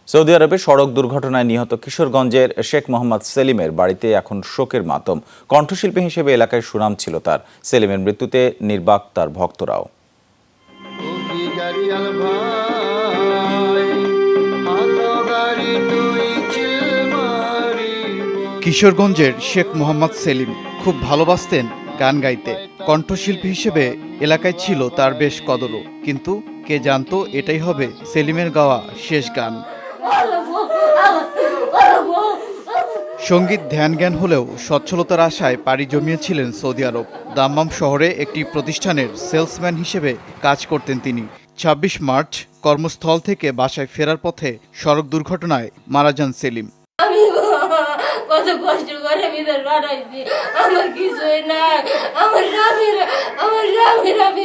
Saudi আরবে সড়ক দুর্ঘটনায় নিহত কিশোরগঞ্জের শেখ মোহাম্মদ সেলিমের বাড়িতে এখন শোকের মাতম। কণ্ঠশিল্পী হিসেবে এলাকায় সুনাম ছিল তার। সেলিমের মৃত্যুতে নির্বাক তার ভক্তরাও। কিশোরগঞ্জের শেখ মোহাম্মদ সেলিম খুব ভালোবাসতেন গান গাইতে। কণ্ঠশিল্পী হিসেবে এলাকায় ছিল তার বেশ কদরও, কিন্তু কে জানতো এটাই হবে সেলিমের গাওয়া শেষ গান। সঙ্গীত ধ্যান জ্ঞান হলেও সচ্ছলতার আশায় পাড়ি জমিয়েছিলেন সৌদি আরব। দাম্মাম শহরে একটি প্রতিষ্ঠানের সেলসম্যান হিসেবে কাজ করতেন তিনি। ২৬ মার্চ কর্মস্থল থেকে বাসায় ফেরার পথে সড়ক দুর্ঘটনায় মারা যান সেলিম। কত কষ্ট করে বিদেশ পাঠাইছি, আমার কিছুই নাই, আমার স্বামীর আমি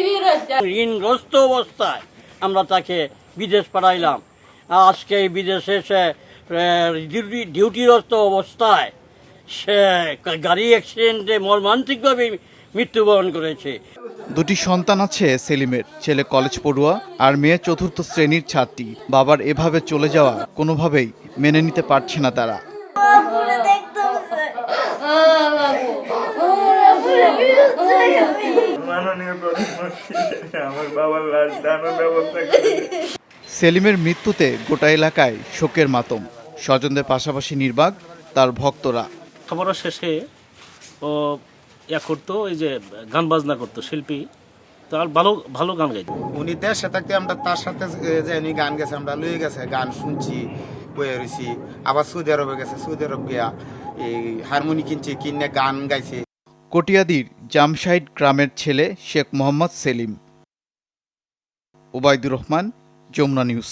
ঋণগ্রস্ত অবস্থায় আমরা তাকে বিদেশ পাঠাইলাম। আজকে এই বিদেশে সে ডিউটিরত অবস্থায় সে গাড়ি অ্যাক্সিডেন্টে মর্মান্তিকভাবে মৃত্যুবরণ করেছে। দুটি সন্তান আছে সেলিমের, ছেলে কলেজ পড়ুয়া আর মেয়ে চতুর্থ শ্রেণীর ছাত্রী। বাবার এভাবে চলে যাওয়া কোনোভাবেই মেনে নিতে পারছে না তারা। সেলিমের মৃত্যুতে গোটা এলাকায় শোকের মাতম। স্বজনদের পাশাপাশি নির্বাক তার ভক্তরা। খাবারের শেষে ও করতো, এই যে গান বাজনা করতো শিল্পী, তো আর ভালো ভালো গান গাইতো। উনি দেশে থাকতে আমরা তার সাথে যে উনি গান গেছে, আমরা লয়ে গেছে, গান শুনছি, বয়ে রয়েছি। আবার সৌদি আরবে গেছে, সৌদি আরব গিয়া এই হারমোনি কিনছে, কিনে গান গাইছে। কটিয়াদির জামশাইড গ্রামের ছেলে শেখ মোহাম্মদ সেলিম। ওবায়দুর রহমান, যমুনা নিউজ।